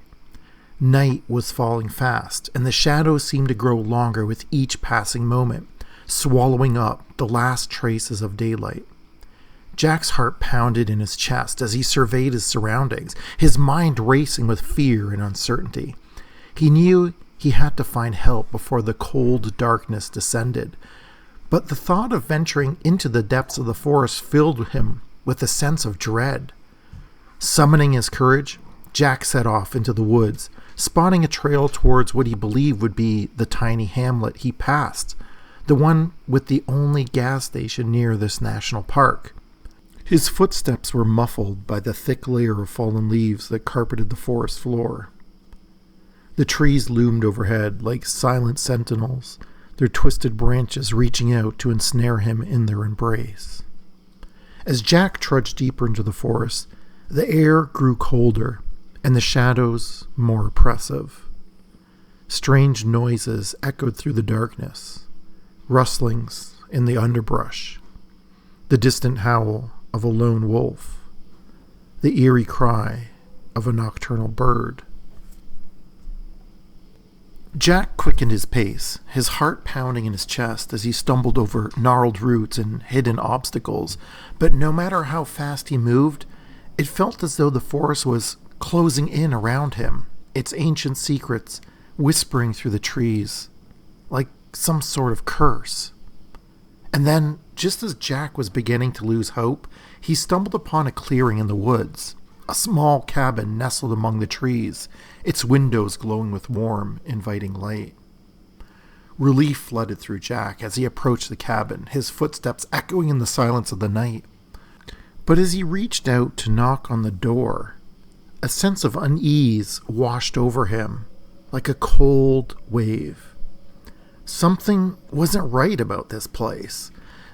Night was falling fast, and the shadows seemed to grow longer with each passing moment, swallowing up the last traces of daylight. Jack's heart pounded in his chest as he surveyed his surroundings, his mind racing with fear and uncertainty. He knew he had to find help before the cold darkness descended, but the thought of venturing into the depths of the forest filled him with a sense of dread. Summoning his courage, Jack set off into the woods, spotting a trail towards what he believed would be the tiny hamlet he passed, the one with the only gas station near this national park. His footsteps were muffled by the thick layer of fallen leaves that carpeted the forest floor. The trees loomed overhead like silent sentinels, their twisted branches reaching out to ensnare him in their embrace. As Jack trudged deeper into the forest, the air grew colder and the shadows more oppressive. Strange noises echoed through the darkness, rustlings in the underbrush, the distant howl of a lone wolf, the eerie cry of a nocturnal bird. Jack quickened his pace, his heart pounding in his chest as he stumbled over gnarled roots and hidden obstacles. But no matter how fast he moved, it felt as though the forest was closing in around him, its ancient secrets whispering through the trees, like some sort of curse. And then, just as Jack was beginning to lose hope, he stumbled upon a clearing in the woods, a small cabin nestled among the trees, its windows glowing with warm, inviting light. Relief flooded through Jack as he approached the cabin, his footsteps echoing in the silence of the night. But as he reached out to knock on the door, a sense of unease washed over him like a cold wave. Something wasn't right about this place.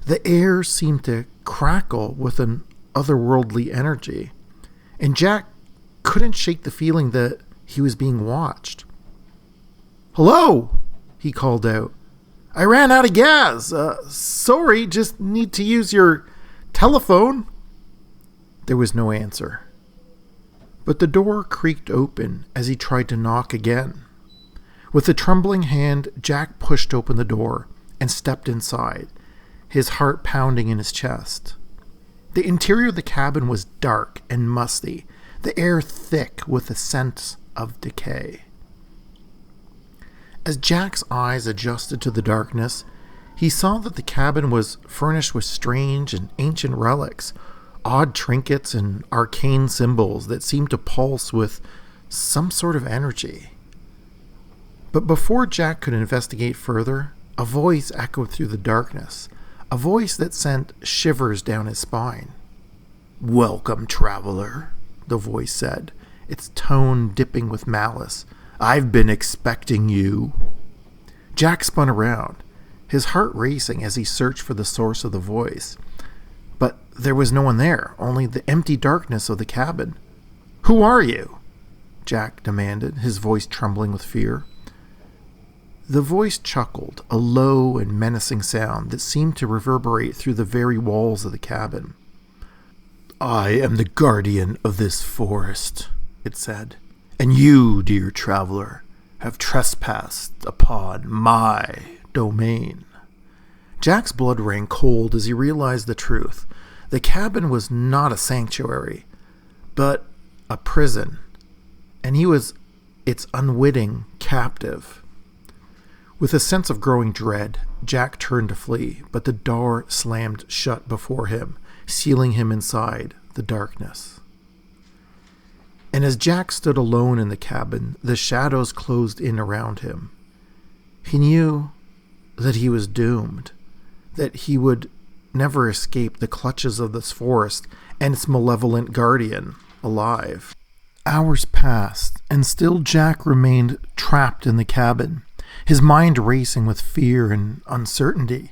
The air seemed to crackle with an otherworldly energy, and Jack couldn't shake the feeling that he was being watched. "Hello," he called out. "I ran out of gas. Sorry, just need to use your telephone." There was no answer. But the door creaked open as he tried to knock again. With a trembling hand, Jack pushed open the door and stepped inside, his heart pounding in his chest. The interior of the cabin was dark and musty, the air thick with a scent of decay. As Jack's eyes adjusted to the darkness, he saw that the cabin was furnished with strange and ancient relics, odd trinkets and arcane symbols that seemed to pulse with some sort of energy. But before Jack could investigate further, a voice echoed through the darkness, a voice that sent shivers down his spine. "Welcome, traveler," the voice said, its tone dipping with malice. "I've been expecting you." Jack spun around, his heart racing as he searched for the source of the voice. But there was no one there, only the empty darkness of the cabin. "Who are you?" Jack demanded, his voice trembling with fear. The voice chuckled, a low and menacing sound that seemed to reverberate through the very walls of the cabin. "I am the guardian of this forest," it said, "and you, dear traveler, have trespassed upon my domain." Jack's blood ran cold as he realized the truth. The cabin was not a sanctuary, but a prison, and he was its unwitting captive. With a sense of growing dread, Jack turned to flee, but the door slammed shut before him, sealing him inside the darkness. And as Jack stood alone in the cabin, the shadows closed in around him. He knew that he was doomed, that he would never escape the clutches of this forest and its malevolent guardian alive. Hours passed, and still Jack remained trapped in the cabin, his mind racing with fear and uncertainty.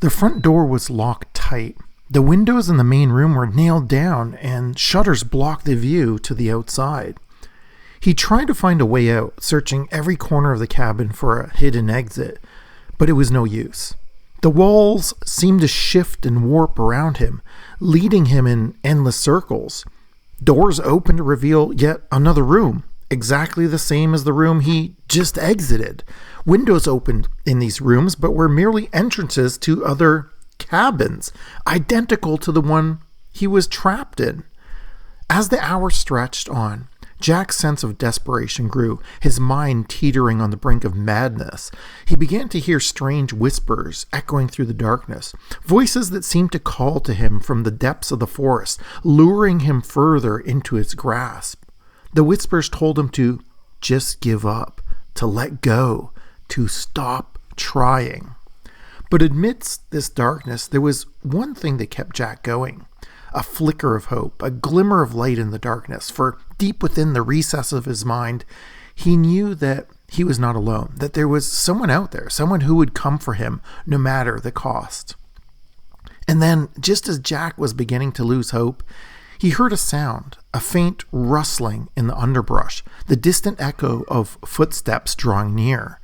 The front door was locked tight. The windows in the main room were nailed down, and shutters blocked the view to the outside. He tried to find a way out, searching every corner of the cabin for a hidden exit, but it was no use. The walls seemed to shift and warp around him, leading him in endless circles. Doors opened to reveal yet another room, exactly the same as the room he just exited. Windows opened in these rooms, but were merely entrances to other cabins, identical to the one he was trapped in. As the hours stretched on, Jack's sense of desperation grew, his mind teetering on the brink of madness. He began to hear strange whispers echoing through the darkness, voices that seemed to call to him from the depths of the forest, luring him further into its grasp. The whispers told him to just give up, to let go, to stop trying. But amidst this darkness, there was one thing that kept Jack going. A flicker of hope, a glimmer of light in the darkness, for deep within the recess of his mind, he knew that he was not alone, that there was someone out there, someone who would come for him no matter the cost. And then, just as Jack was beginning to lose hope, he heard a sound, a faint rustling in the underbrush, the distant echo of footsteps drawing near.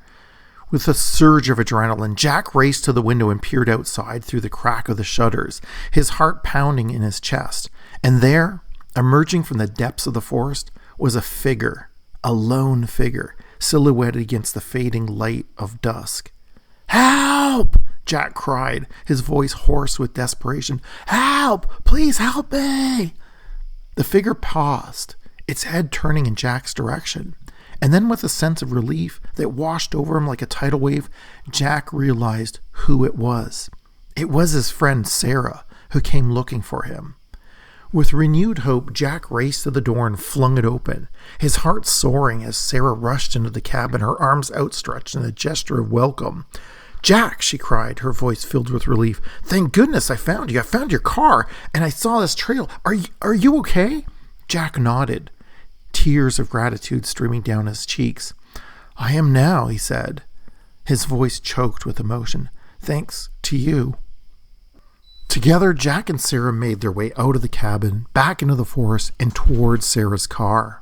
With a surge of adrenaline, Jack raced to the window and peered outside through the crack of the shutters, his heart pounding in his chest. And there, emerging from the depths of the forest, was a figure, a lone figure, silhouetted against the fading light of dusk. "Help!" Jack cried, his voice hoarse with desperation. "Help! Please help me!" The figure paused, its head turning in Jack's direction. And then, with a sense of relief that washed over him like a tidal wave, Jack realized who it was. It was his friend Sarah, who came looking for him. With renewed hope, Jack raced to the door and flung it open, his heart soaring as Sarah rushed into the cabin, her arms outstretched in a gesture of welcome. "Jack," she cried, her voice filled with relief. "Thank goodness I found you. I found your car, and I saw this trail. Are you okay?" Jack nodded, tears of gratitude streaming down his cheeks. "I am now," he said, his voice choked with emotion. "Thanks to you." Together, Jack and Sarah made their way out of the cabin, back into the forest, and towards Sarah's car.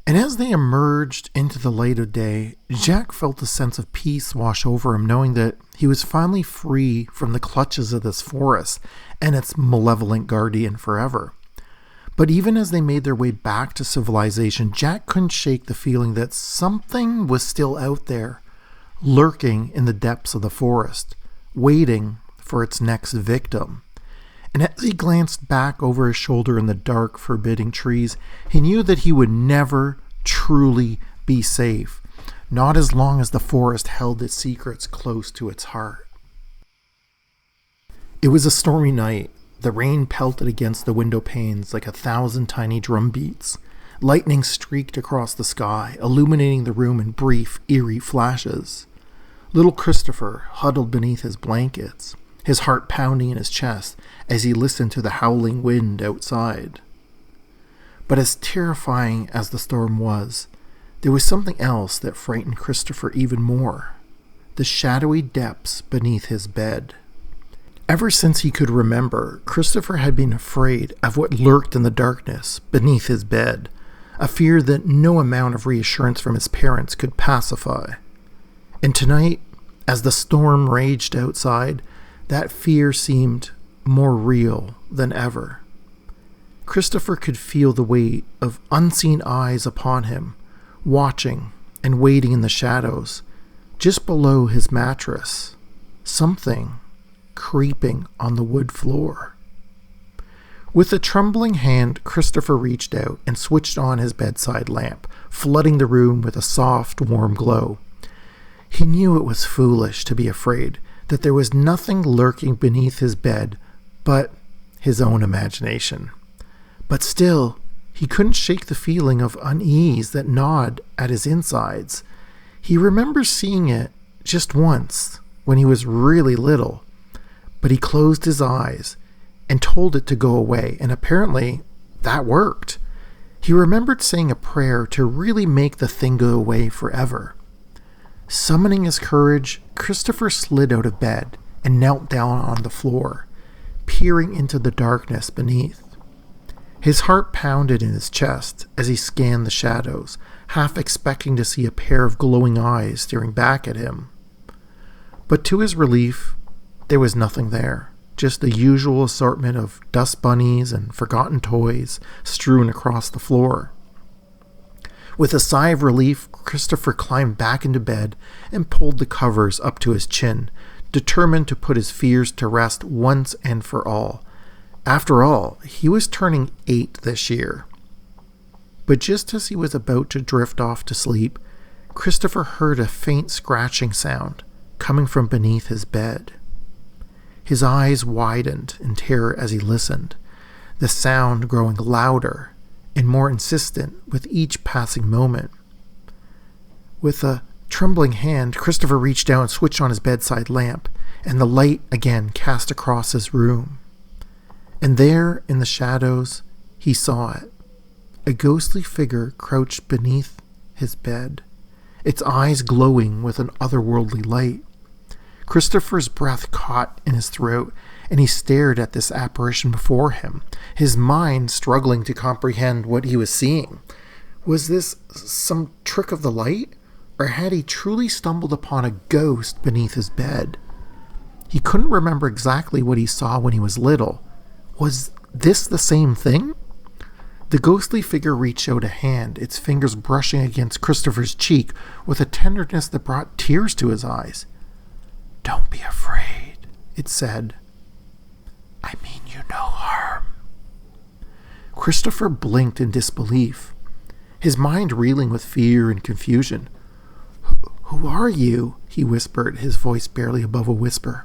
And as they emerged into the light of day, Jack felt a sense of peace wash over him, knowing that he was finally free from the clutches of this forest and its malevolent guardian forever. But even as they made their way back to civilization, Jack couldn't shake the feeling that something was still out there, lurking in the depths of the forest, waiting for its next victim. And as he glanced back over his shoulder in the dark, forbidding trees, he knew that he would never truly be safe, not as long as the forest held its secrets close to its heart. It was a stormy night. The rain pelted against the window panes like 1,000 tiny drum beats. Lightning streaked across the sky, illuminating the room in brief, eerie flashes. Little Christopher huddled beneath his blankets, his heart pounding in his chest as he listened to the howling wind outside. But as terrifying as the storm was, there was something else that frightened Christopher even more: the shadowy depths beneath his bed. Ever since he could remember, Christopher had been afraid of what lurked in the darkness beneath his bed, a fear that no amount of reassurance from his parents could pacify. And tonight, as the storm raged outside, that fear seemed more real than ever. Christopher could feel the weight of unseen eyes upon him, watching and waiting in the shadows, just below his mattress. Something creeping on the wood floor. With a trembling hand, Christopher reached out and switched on his bedside lamp, flooding the room with a soft, warm glow. He knew it was foolish to be afraid, that there was nothing lurking beneath his bed but his own imagination. But still, he couldn't shake the feeling of unease that gnawed at his insides. He remembers seeing it just once, when he was really little, but he closed his eyes and told it to go away, and apparently that worked. He remembered saying a prayer to really make the thing go away forever. Summoning his courage, Christopher slid out of bed and knelt down on the floor, peering into the darkness beneath. His heart pounded in his chest as he scanned the shadows, half expecting to see a pair of glowing eyes staring back at him. But to his relief, there was nothing there, just the usual assortment of dust bunnies and forgotten toys strewn across the floor. With a sigh of relief, Christopher climbed back into bed and pulled the covers up to his chin, determined to put his fears to rest once and for all. After all, he was turning 8 this year. But just as he was about to drift off to sleep, Christopher heard a faint scratching sound coming from beneath his bed. His eyes widened in terror as he listened, the sound growing louder and more insistent with each passing moment. With a trembling hand, Christopher reached down and switched on his bedside lamp, and the light again cast across his room. And there, in the shadows, he saw it. A ghostly figure crouched beneath his bed, its eyes glowing with an otherworldly light. Christopher's breath caught in his throat, and he stared at this apparition before him, his mind struggling to comprehend what he was seeing. Was this some trick of the light, or had he truly stumbled upon a ghost beneath his bed? He couldn't remember exactly what he saw when he was little. Was this the same thing? The ghostly figure reached out a hand, its fingers brushing against Christopher's cheek with a tenderness that brought tears to his eyes. "Don't be afraid," it said. "I mean you no harm." Christopher blinked in disbelief, his mind reeling with fear and confusion. "Who are you?" he whispered, his voice barely above a whisper.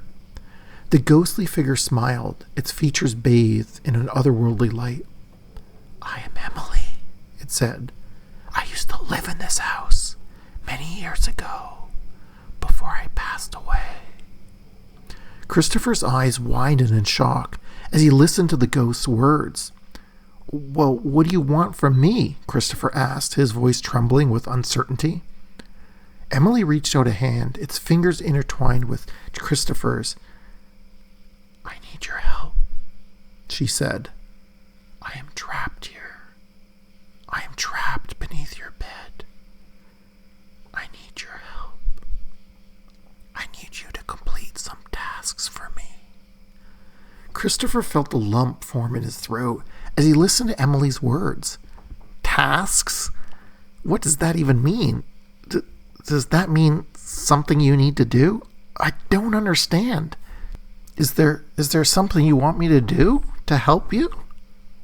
The ghostly figure smiled, its features bathed in an otherworldly light. "I am Emily," it said. "I used to live in this house many years ago, before I passed away." Christopher's eyes widened in shock as he listened to the ghost's words. "Well, what do you want from me?" Christopher asked, his voice trembling with uncertainty. Emily reached out a hand, its fingers intertwined with Christopher's. "I need your help," she said. "I am trapped here. I am trapped beneath your bed. I need your help. I need you to complete some tasks for me." Christopher felt a lump form in his throat as he listened to Emily's words. Tasks? What does that even mean? Does that mean something you need to do? I don't understand. Is there something you want me to do to help you?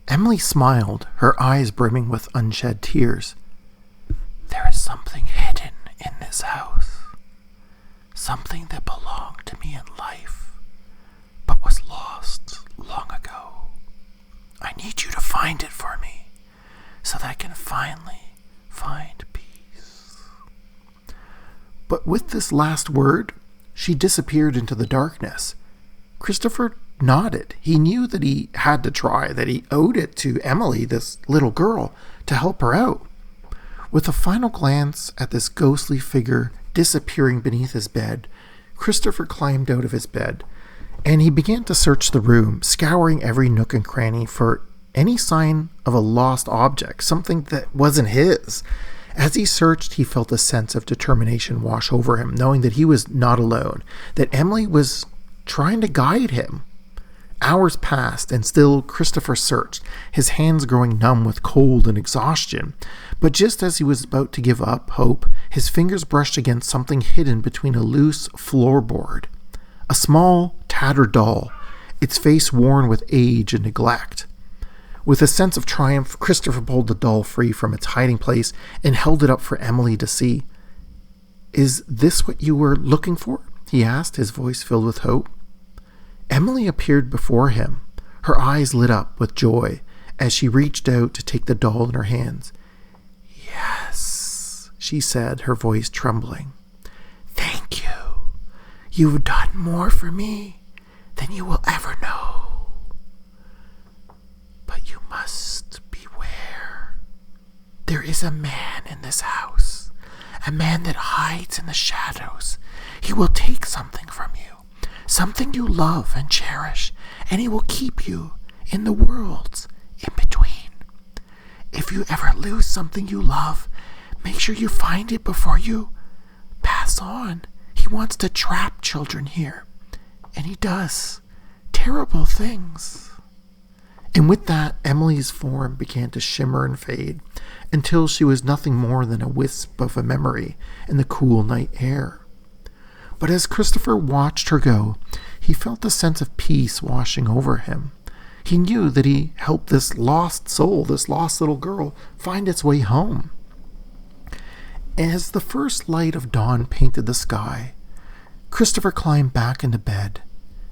Emily smiled, her eyes brimming with unshed tears. "There is something hidden in this house. Something that belonged to me in life, but was lost long ago. I need you to find it for me, so that I can finally find peace." But with this last word, she disappeared into the darkness. Christopher nodded. He knew that he had to try, that he owed it to Emily, this little girl, to help her out. With a final glance at this ghostly figure disappearing beneath his bed, Christopher climbed out of his bed, and he began to search the room, scouring every nook and cranny for any sign of a lost object, something that wasn't his. As he searched, he felt a sense of determination wash over him, knowing that he was not alone, that Emily was trying to guide him. Hours passed, and still Christopher searched, his hands growing numb with cold and exhaustion. But just as he was about to give up hope, his fingers brushed against something hidden between a loose floorboard. A small, tattered doll, its face worn with age and neglect. With a sense of triumph, Christopher pulled the doll free from its hiding place and held it up for Emily to see. "Is this what you were looking for?" he asked, his voice filled with hope. Emily appeared before him, her eyes lit up with joy as she reached out to take the doll in her hands. "Yes," she said, her voice trembling. "Thank you. You've done more for me than you will ever know. But you must beware. There is a man in this house, a man that hides in the shadows. He will take something from you, something you love and cherish, and he will keep you in the worlds in between. If you ever lose something you love, make sure you find it before you pass on. He wants to trap children here, and he does terrible things." And with that, Emily's form began to shimmer and fade until she was nothing more than a wisp of a memory in the cool night air. But as Christopher watched her go, he felt a sense of peace washing over him. He knew that he helped this lost soul, this lost little girl, find its way home. As the first light of dawn painted the sky, Christopher climbed back into bed,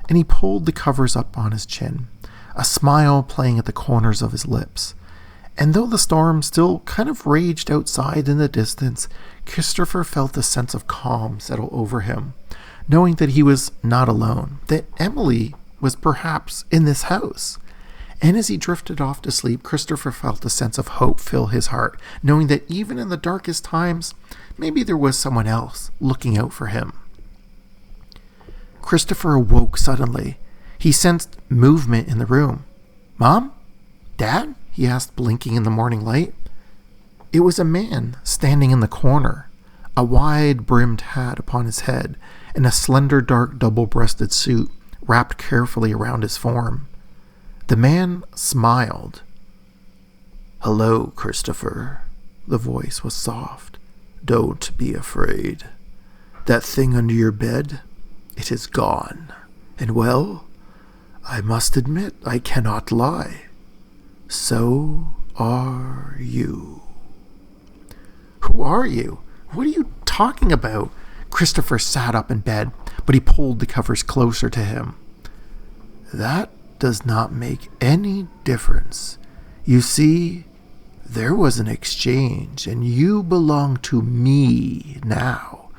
and he pulled the covers up on his chin, a smile playing at the corners of his lips. And though the storm still kind of raged outside in the distance, Christopher felt a sense of calm settle over him, knowing that he was not alone, that Emily was perhaps in this house. And as he drifted off to sleep, Christopher felt a sense of hope fill his heart, knowing that even in the darkest times, maybe there was someone else looking out for him. Christopher awoke suddenly. He sensed movement in the room. "Mom? Dad?" he asked, blinking in the morning light. It was a man standing in the corner, a wide-brimmed hat upon his head, and a slender, dark, double-breasted suit wrapped carefully around his form. The man smiled. "Hello, Christopher." The voice was soft. "Don't be afraid. That thing under your bed, it is gone. And well, I must admit I cannot lie. So are you." "Who are you? What are you talking about?" Christopher sat up in bed, but he pulled the covers closer to him. "That does not make any difference. You see, there was an exchange, and you belong to me now.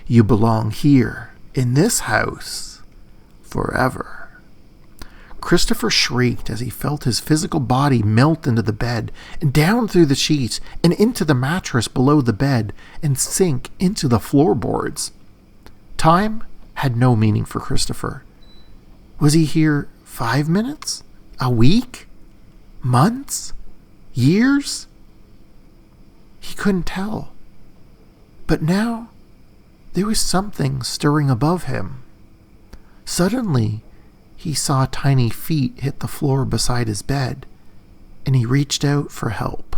You belong here, in this house, forever." Christopher shrieked as he felt his physical body melt into the bed and down through the sheets and into the mattress below the bed and sink into the floorboards. Time had no meaning for Christopher. Was he here 5 minutes? A week? Months? Years? He couldn't tell. But now, there was something stirring above him. Suddenly, he saw tiny feet hit the floor beside his bed, and he reached out for help.